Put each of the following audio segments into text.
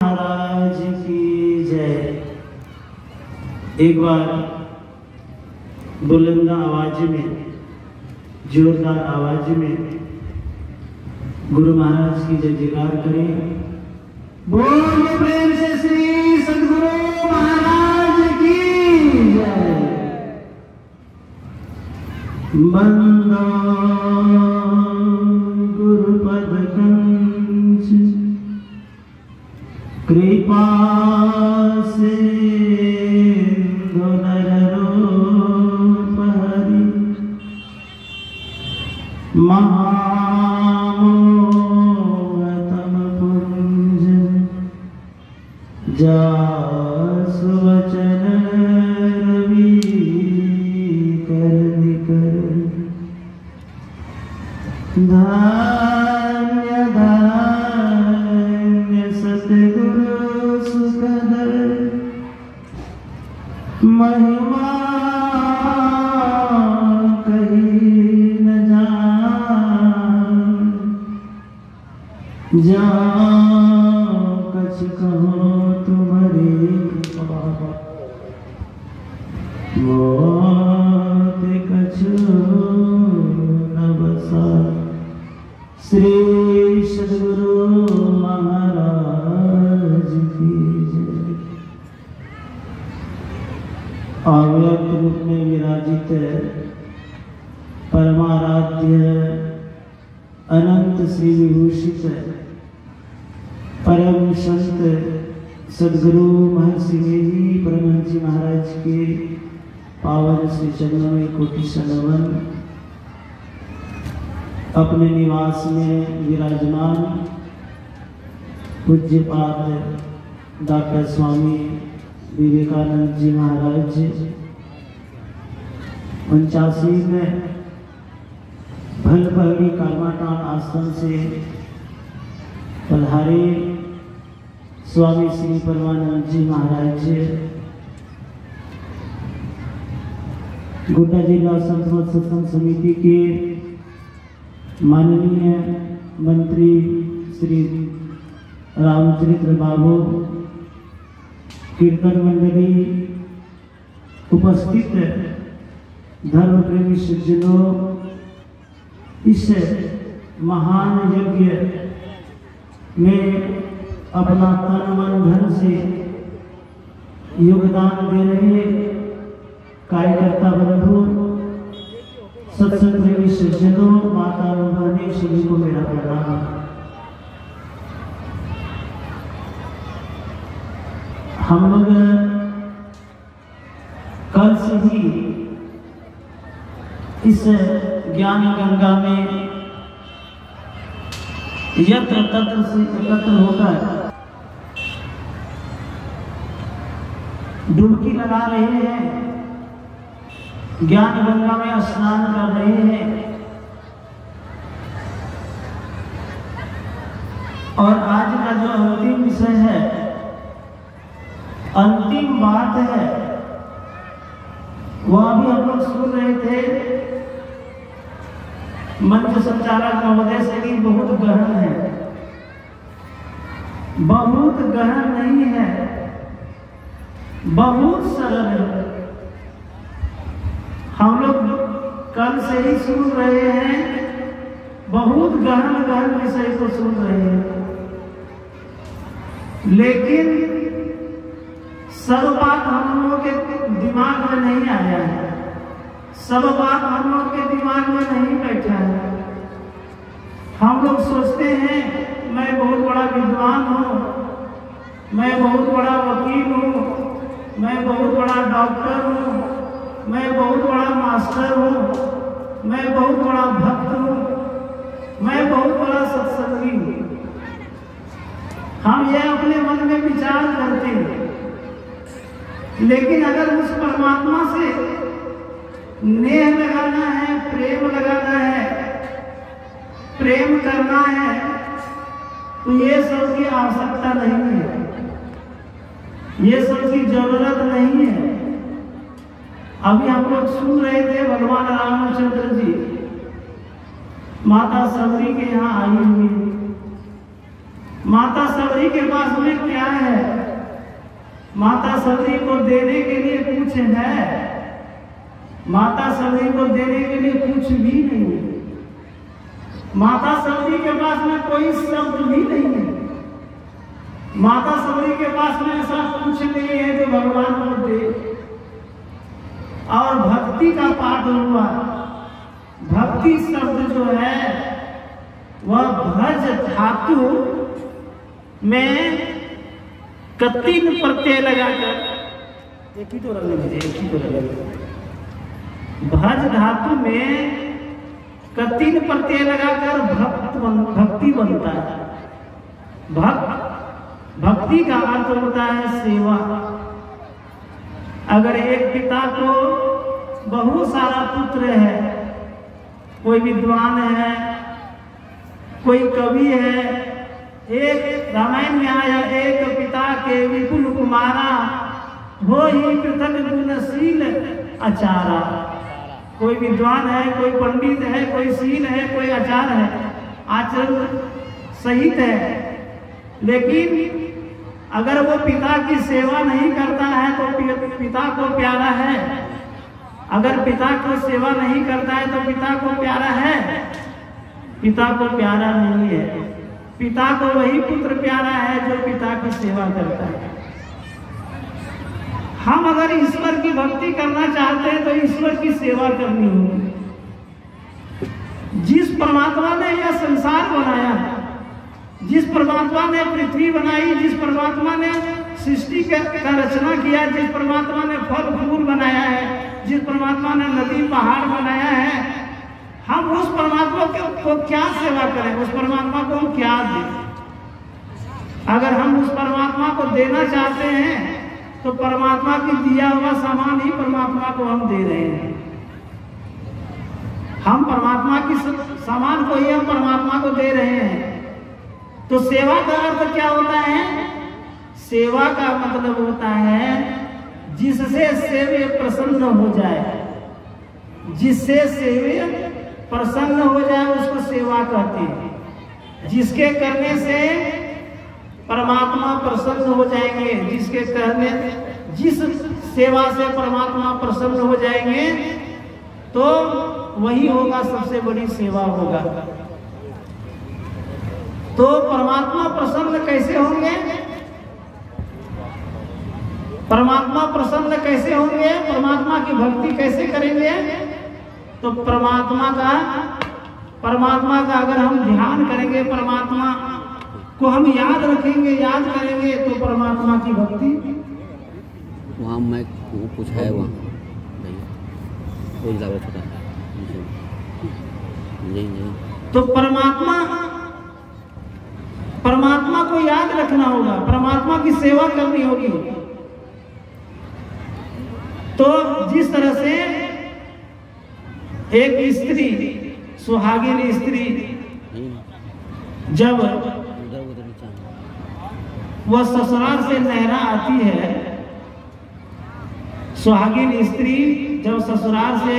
महाराज की जय। एक बार बुलंद आवाज में, जोरदार आवाज में गुरु महाराज की जय जयकार करें। बोलिए प्रेम से श्री सद्गुरु महाराज की जय। बंदो गुरुपद कंच कृपा से नररूप हरि महामोहतम पुंज जासु वचन रवि कर निकर धन्य धन्य सतगुरु सुखदर महिमा कही न जाओ कछ कहो तुम्हारी कृपा मोत कछु न बसा। श्री सद्गुरु महाराज की जय। अव्यक्त रूप में विराजित परमाराध्य अनंत श्री विभूषित परम संत सद्गुरु महर्षि मेरी परमहंस जी महाराज के पावन श्री चरणों में कोटि सनमन। अपने निवास में विराजमान पूज्यपाद डॉक्टर स्वामी विवेकानंद जी महाराज 89 में भलपहड़ी कालमाटान आश्रम से पधारे स्वामी श्री परमानंद जी महाराज गोड्डा जिला संत सत्संग समिति के माननीय मंत्री श्री रामचरित्र बाबू, कीर्तन मंडली, उपस्थित धर्म प्रेमी सज्जनों, इस महान यज्ञ में अपना तन मन धन से योगदान दे रहे कार्यकर्ता बंधु, सत्संग प्रेमी सज्जनों, माता बहनें, सभी को मेरा प्रणाम। हम लोग कल से ही इस ज्ञान गंगा में यत्र तत्र से एकत्र होकर डुबकी लगा रहे हैं, ज्ञान गंगा में स्नान कर रहे हैं। और आज का जो अंतिम विषय है, अंतिम बात है, वह भी हम लोग सुन रहे थे मंच संचालक महोदय से कि बहुत गहन है। बहुत गहन नहीं है, बहुत सरल है। हम लोग कल से ही सुन रहे हैं, बहुत गहन गहन विषय को सुन रहे हैं, लेकिन सब बात हम लोगों के दिमाग में नहीं आया है, सब बात हम लोग के दिमाग में नहीं बैठा है। हम लोग सोचते हैं मैं बहुत बड़ा विद्वान हूँ, मैं बहुत बड़ा वकील हूँ, मैं बहुत बड़ा डॉक्टर हूँ, मैं बहुत बड़ा मास्टर हूँ, मैं बहुत बड़ा भक्त हूँ, मैं बहुत बड़ा सत्संगी हूँ। हम यह अपने मन में विचार करते हैं, लेकिन अगर उस परमात्मा से नेह लगाना है, प्रेम लगाना है, प्रेम करना है, तो ये सब की आवश्यकता नहीं है, ये सब की जरूरत नहीं है। अभी हम लोग सुन रहे थे भगवान रामचंद्र जी माता सबरी के यहाँ आई हुई माता सबरी के पास में क्या है? माता सबरी को देने के लिए कुछ है? माता सबरी को देने के लिए कुछ भी नहीं है। माता सबरी के पास में कोई शब्द भी नहीं है। माता सबरी के पास में ऐसा कुछ नहीं है जो भगवान को दे। और भक्ति का पाठ हुआ। भक्ति शब्द जो है वह भज धातु में तीन प्रत्यय लगाकर एक ही तो भज धातु में तीन प्रत्यय लगाकर भक्ति बनता है। भक्ति का अर्थ होता है सेवा। अगर एक पिता को बहुत सारा पुत्र है, कोई विद्वान है, कोई कवि है, एक रामायण में आया एक पिता के विपुल कुमारा हो ही पृथक गुणशील आचारा। कोई विद्वान है, कोई पंडित है, कोई शील है, कोई आचार है, आचरण सहित है, लेकिन अगर वो पिता की सेवा नहीं करता है तो पिता को प्यारा है। अगर पिता को सेवा नहीं करता है तो पिता को प्यारा है? पिता को प्यारा नहीं है। पिता को वही पुत्र प्यारा है जो पिता की सेवा करता है। हम अगर ईश्वर की भक्ति करना चाहते हैं तो ईश्वर की सेवा करनी होगी। जिस परमात्मा ने यह संसार बनाया है, जिस परमात्मा ने पृथ्वी बनाई, जिस परमात्मा ने सृष्टि का रचना किया, जिस परमात्मा ने फल फूल बनाया है, जिस परमात्मा ने नदी पहाड़ बनाया है, हम उस परमात्मा को क्या सेवा करें? उस परमात्मा को हम क्या दें? अगर हम उस परमात्मा को देना चाहते हैं तो परमात्मा की दिया हुआ सामान ही परमात्मा को हम दे रहे हैं। हम परमात्मा की सामान को ही हम परमात्मा को दे रहे हैं। तो सेवा का अर्थ क्या होता है? सेवा का मतलब होता है जिससे सेव्य प्रसन्न हो जाए। जिससे सेव्य प्रसन्न हो जाए उसको सेवा कहते हैं। जिसके करने से परमात्मा प्रसन्न हो जाएंगे, जिसके कहने जिस सेवा से परमात्मा प्रसन्न हो जाएंगे तो वही होगा सबसे बड़ी सेवा होगा। तो परमात्मा प्रसन्न कैसे होंगे? परमात्मा प्रसन्न कैसे होंगे? परमात्मा की भक्ति कैसे करेंगे? तो परमात्मा का अगर हम ध्यान करेंगे, परमात्मा को हम याद रखेंगे, याद करेंगे तो परमात्मा की भक्ति। वहाँ मैं कुछ है वहाँ कोई ज़्यादा छोटा नहीं। तो परमात्मा को याद रखना होगा, परमात्मा की सेवा करनी होगी। तो जिस तरह से एक स्त्री, सुहागिन स्त्री जब वह ससुराल से नहरा आती है, सुहागिन स्त्री जब ससुराल से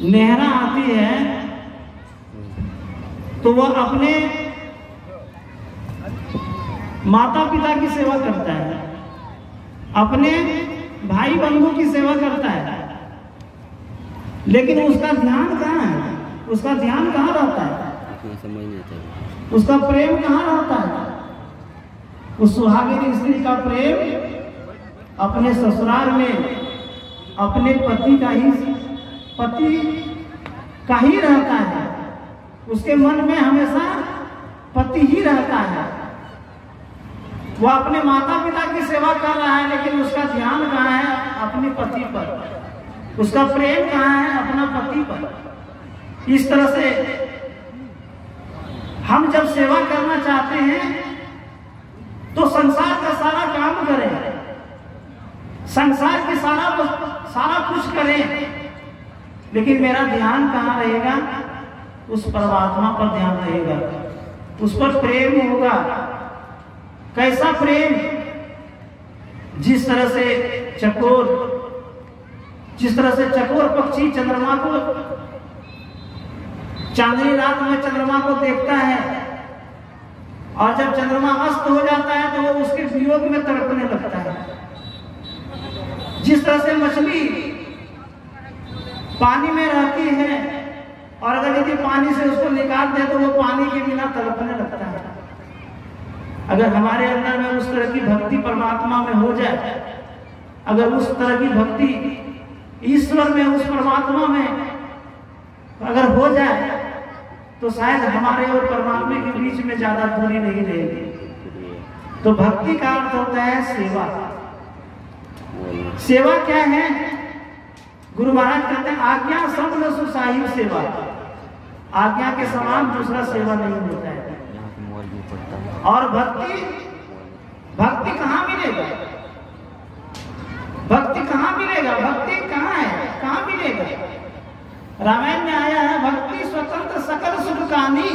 नहरा आती है तो वह अपने माता पिता की सेवा करता है, अपने भाई बंधु की सेवा करता है, लेकिन उसका ध्यान कहाँ है? उसका ध्यान कहाँ रहता है? समझ नहीं आता। उसका प्रेम कहाँ रहता है? उस सुहागिन स्त्री का प्रेम अपने ससुराल में अपने पति का ही रहता है। उसके मन में हमेशा पति ही रहता है। वह अपने माता पिता की सेवा कर रहा है, लेकिन उसका ध्यान कहाँ है? अपने पति पर। उसका प्रेम कहाँ है? अपना पति पर। इस तरह से हम जब सेवा करना चाहते हैं तो संसार का सारा काम करें, संसार के सारा कुछ करें, लेकिन मेरा ध्यान कहाँ रहेगा? उस परमात्मा पर ध्यान रहेगा, उस पर प्रेम होगा। कैसा प्रेम? जिस तरह से चकोर पक्षी चंद्रमा को, चांदनी रात में चंद्रमा को देखता है और जब चंद्रमा अस्त हो जाता है तो वो उसके वियोग में तड़पने लगता है। जिस तरह से मछली पानी में रहती है और अगर यदि पानी से उसको निकाल दे तो वो पानी के बिना तड़पने लगता है। अगर हमारे अंदर में उस तरह की भक्ति परमात्मा में हो जाए, अगर उस तरह की भक्ति ईश्वर में, उस परमात्मा में अगर हो जाए तो शायद हमारे और परमात्मा के बीच में ज्यादा दूरी नहीं रहेगी। तो भक्ति का अर्थ होता है सेवा। सेवा क्या है? गुरु महाराज कहते हैं आज्ञा सब न सुसाहिब सेवा। आज्ञा के समान दूसरा सेवा नहीं होता है। और भक्ति, भक्ति कहाँ मिलेगा? भक्ति कहाँ मिलेगा? भक्ति कहाँ है, कहाँ मिलेगा? रामायण में आया है भक्ति स्वतंत्र सकल सुख खानी।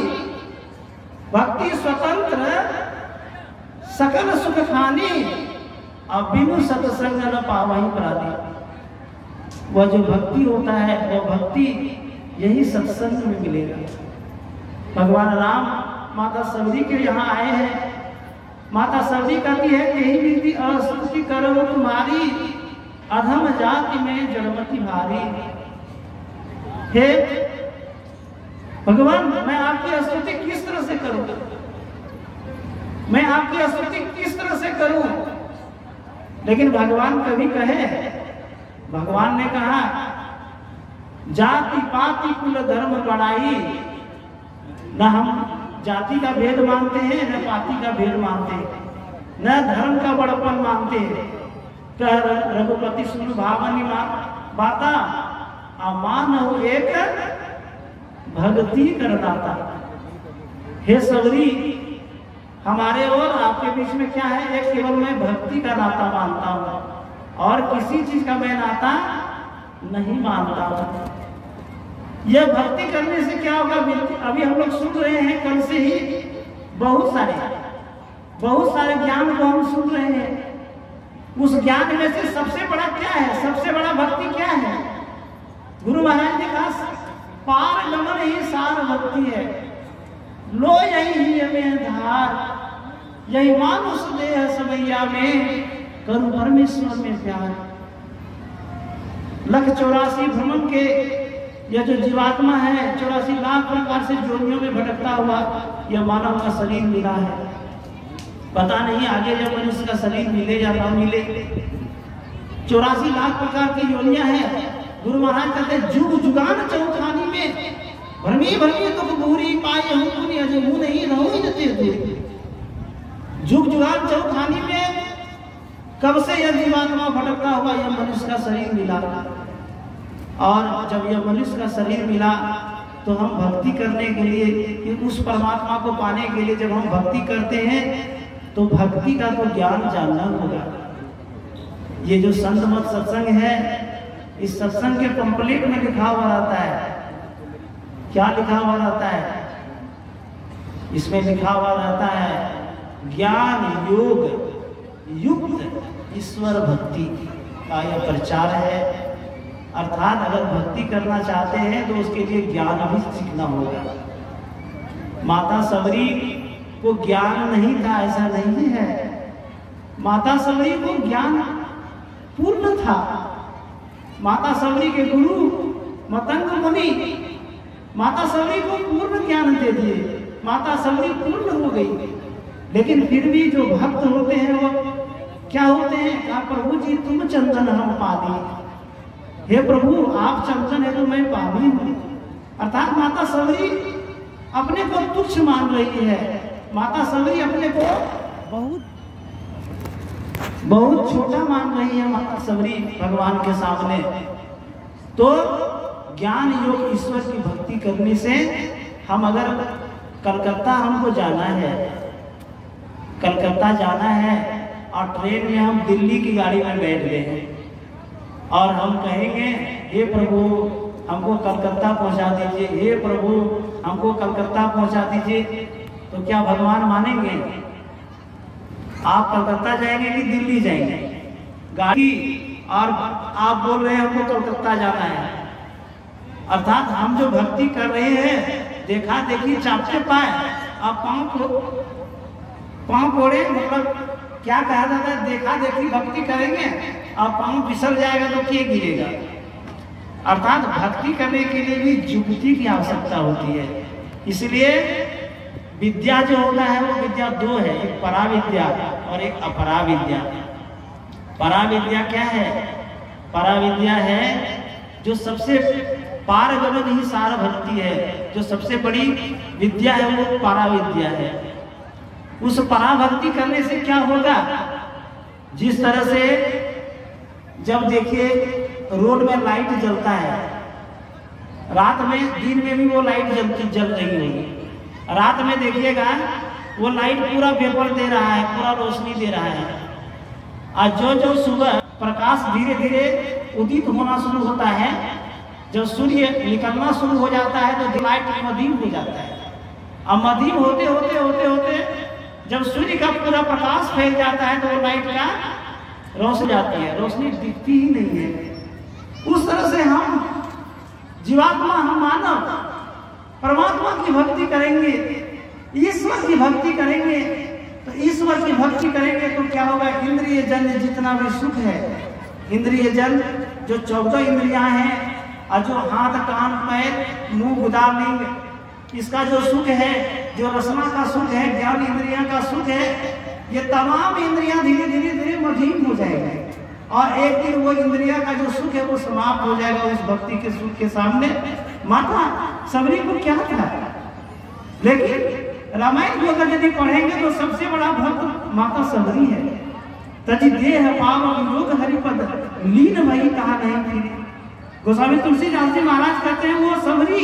भक्ति स्वतंत्र सकल सुख खानी, अब बिनु सत्संग न पावहि प्राणी। वह जो भक्ति होता है वह भक्ति यही सत्संग में मिलेगा। भगवान राम माता सबरी के यहाँ आए हैं। माता सबरी कहती है कहीं विधि अस्तुति करो तुम्हारी, अधम जाति में जड़मति भारी। हे भगवान, मैं आपकी स्तुति किस तरह से करूं? मैं आपकी स्तुति किस तरह से करूं? लेकिन भगवान कभी कहे, भगवान ने कहा जाति पाति कुल धर्म बढ़ाई। न हम जाति का भेद मानते हैं, न पाति का भेद मानते हैं, न धर्म का बड़पन मानते हैं। कह रघुपति सुन भावनी बाता, अमान हो एक भक्ति करदाता। हे सबरी, हमारे और आपके बीच में क्या है? एक केवल मैं भक्ति का नाता मानता हूं और किसी चीज का मैं नाता नहीं मानता हूं। यह भक्ति करने से क्या होगा? अभी हम लोग सुन रहे हैं, कल से ही बहुत सारे ज्ञान को हम सुन रहे हैं। उस ज्ञान में से सबसे बड़ा क्या है? सबसे बड़ा भक्ति क्या है? गुरु महाराज ने कहा पार लमन ही सार भक्ति है, लो यही में धार, यही मानुष देह सबैया में, करू परमेश्वर में प्यार। 184 भ्रमण के यह जो जीवात्मा है 84 लाख प्रकार से जोनियों में भटकता हुआ यह मानव का शरीर मिला है। पता नहीं आगे जब मनुष्य का शरीर मिले या ना मिले। 84 लाख प्रकार की योनियां हैं। गुरु महाराज कहते हैं जुग जुगान चौथानी में, भरमी भरमी तो बुरी पाए हूं पुनि अजय मुंह नहीं रहूं जते दूर। जुग जुगान चौथानी में कब से यह जीवात्मा भटकता हुआ यह मनुष्य का शरीर मिला। और जब यह मनुष्य का शरीर मिला तो हम भक्ति करने के लिए, उस परमात्मा को पाने के लिए जब हम भक्ति करते हैं तो भक्ति का तो ज्ञान जानना होगा। ये जो संत मत सत्संग है, इस सत्संग के पंपलेट में लिखा हुआ रहता है। क्या लिखा हुआ रहता है? इसमें लिखा हुआ रहता है ज्ञान योग युक्त ईश्वर भक्ति का यह प्रचार है। अर्थात अगर भक्ति करना चाहते हैं तो उसके लिए ज्ञान भी सीखना होगा। माता सबरी को ज्ञान नहीं था ऐसा नहीं है। माता सबरी को ज्ञान पूर्ण था। माता सबरी के गुरु मतंग मुनि माता सबरी को पूर्ण ज्ञान दे दिए। माता सबरी पूर्ण हो गई। लेकिन फिर भी जो भक्त होते हैं वो क्या होते हैं? कहा प्रभु जी तुम चंदन हम पादी। हे प्रभु आप चंदन है तो मैं पादी हूँ। अर्थात माता सबरी अपने को तुच्छ मान रही है। माता सबरी अपने को बहुत छोटा मान रही है। माता सबरी भगवान के सामने। तो ज्ञान योग ईश्वर की भक्ति करने से हम अगर कलकत्ता हमको जाना है, कलकत्ता जाना है और ट्रेन में हम दिल्ली की गाड़ी में बैठ गए हैं और हम कहेंगे हे प्रभु हमको कलकत्ता पहुंचा दीजिए, हे प्रभु हमको कलकत्ता पहुंचा दीजिए, तो क्या भगवान मानेंगे? आप कलकत्ता जाएंगे कि दिल्ली जाएंगे? गाड़ी और आप बोल रहे हैं हमको कलकत्ता जाना है। अर्थात हम जो भक्ति कर रहे हैं देखा देखी चापते पाए, आप पाँव को पाँव फोड़े मतलब क्या कहा जाता है, देखा देखी भक्ति करेंगे और पाँव फिसल जाएगा तो क्या गिरेगा। अर्थात भक्ति करने के लिए भी युक्ति की आवश्यकता होती है। इसलिए विद्या जो होता है वो विद्या दो है, एक पराविद्या और एक अपराविद्या। पराविद्या क्या है? पराविद्या है जो सबसे पारगमन ही सार भक्ति है, जो सबसे बड़ी विद्या है वो पराविद्या है। उस पराभक्ति करने से क्या होगा? जिस तरह से जब देखिए रोड में लाइट जलता है, रात में, दिन में भी वो लाइट जल रही होगी। रात में देखिएगा वो लाइट पूरा वेपर दे रहा है, पूरा रोशनी दे रहा है। और जो सुबह प्रकाश धीरे धीरे उदित होना शुरू होता है, जब सूर्य निकलना शुरू हो जाता है तो लाइट मध्यम हो जाता है। अब मध्यम होते होते होते होते जब सूर्य का पूरा प्रकाश फैल जाता है तो वो लाइट का रोशनी जाती है, रोशनी दिखती ही नहीं है। उस तरह से हम जीवात्मा, हम मानव परमात्मा की भक्ति करेंगे, ईश्वर की भक्ति करेंगे। तो ईश्वर की भक्ति करेंगे तो क्या होगा? इंद्रिय जन्य जितना भी सुख है, इंद्रिय जन जो 14 इंद्रियां हैं और जो हाथ कान पैर मुंह गुदा लिंग, इसका जो सुख है, जो रसना का सुख है, ज्ञान इंद्रियां का सुख है, ये तमाम इंद्रियां धीरे धीरे धीरे मधीन हो जाएंगे और एक दिन वो इंद्रिया का जो सुख है वो समाप्त हो जाएगा उस भक्ति के सुख के सामने। माता सबरी को क्या था, लेकिन रामायण को अगर यदि पढ़ेंगे तो सबसे बड़ा भक्त माता सबरी है। तजी देह पाव वियोग हरिपद लीन भई कहा नहीं फिरी। गोस्वामी तुलसीदास जी महाराज कहते हैं वो सबरी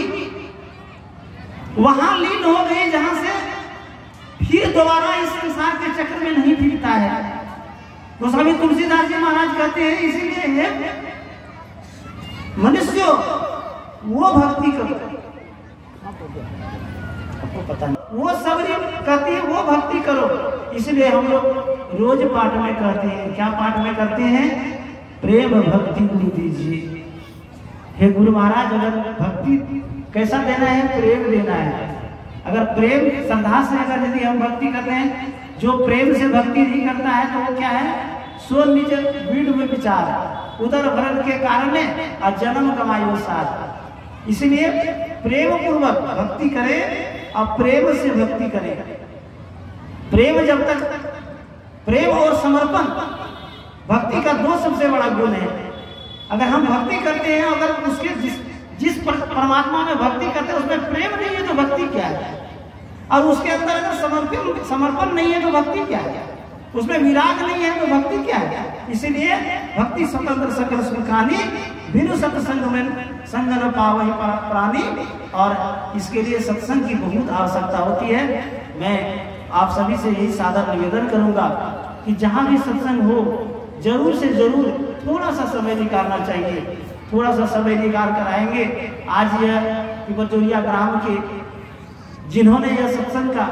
वहां लीन हो गई जहां से फिर दोबारा इस संसार के चक्र में नहीं फिरता है। गोस्वामी तुलसीदास जी महाराज कहते हैं इसीलिए है मनुष्य वो भक्ति करो, आपको पता नहीं, वो सबरी कहती है वो भक्ति करो। इसलिए हम लोग रोज पाठ में कहते हैं, क्या पाठ में करते हैं? प्रेम भक्ति गुरु दीजिए। हे गुरु महाराज, अगर भक्ति कैसा देना है? प्रेम देना है। अगर प्रेम श्रद्धा से अगर यदि हम भक्ति करते हैं, जो प्रेम से भक्ति नहीं करता है तो वो क्या है? सो निज बीड़ में विचार उदर भरण के कारण और जन्म कमायो साथ। इसलिए प्रेम पूर्वक भक्ति करें और प्रेम से भक्ति करें। प्रेम जब तक, प्रेम और समर्पण भक्ति का दो सबसे बड़ा गुण है। अगर हम भक्ति करते हैं, अगर उसके जिस परमात्मा में भक्ति करते हैं उसमें प्रेम नहीं है तो भक्ति क्या है? और उसके अंदर अगर समर्पण नहीं है तो भक्ति क्या है? उसमें विराग नहीं है तो भक्ति क्या है? इसीलिए भक्ति स्वतंत्र सकल सुखानी बिनु सत्संग में संग न पावहि प्राणी। और इसके लिए सत्संग की बहुत आवश्यकता होती है। मैं आप सभी से यही सादर निवेदन करूंगा कि जहां भी सत्संग हो जरूर से जरूर थोड़ा सा समय निकालना चाहिए। थोड़ा सा समय निकाल कर आएंगे। आज यह पिपरचोरिया ग्राम के जिन्होंने यह सत्संग का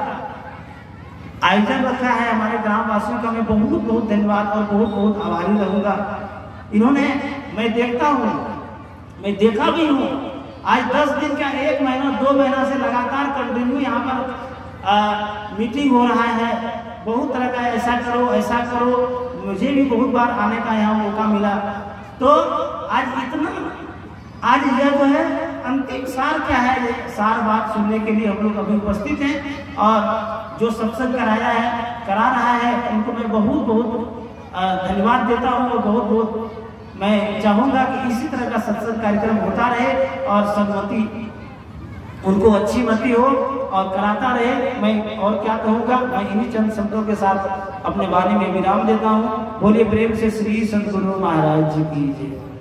आयोजन रखा है, हमारे ग्राम वासियों का मैं बहुत बहुत धन्यवाद और बहुत बहुत आभारी रहूंगा। इन्होंने, मैं देखता हूँ, मैं देखा भी हूँ, आज 10 दिन का 1 महीना 2 महीना से लगातार कंटिन्यू यहाँ पर मीटिंग हो रहा है। बहुत तरह का ऐसा करो ऐसा करो, मुझे भी बहुत बार आने का यहाँ मौका मिला। तो आज यह जो है अंतिम सार क्या है, सार बात सुनने के लिए हम लोग अभी उपस्थित हैं। और जो सत्संग करा रहा है उनको मैं बहुत बहुत धन्यवाद देता हूँ और बहुत बहुत मैं चाहूँगा कि इसी तरह का सत्संग कार्यक्रम होता रहे और सदमति उनको अच्छी मति हो और कराता रहे। मैं और क्या कहूँगा, मैं इन्हीं चंद शब्दों के साथ अपने वाणी में विराम देता हूँ। बोलिए प्रेम से श्री सद्गुरु महाराज जी की जय।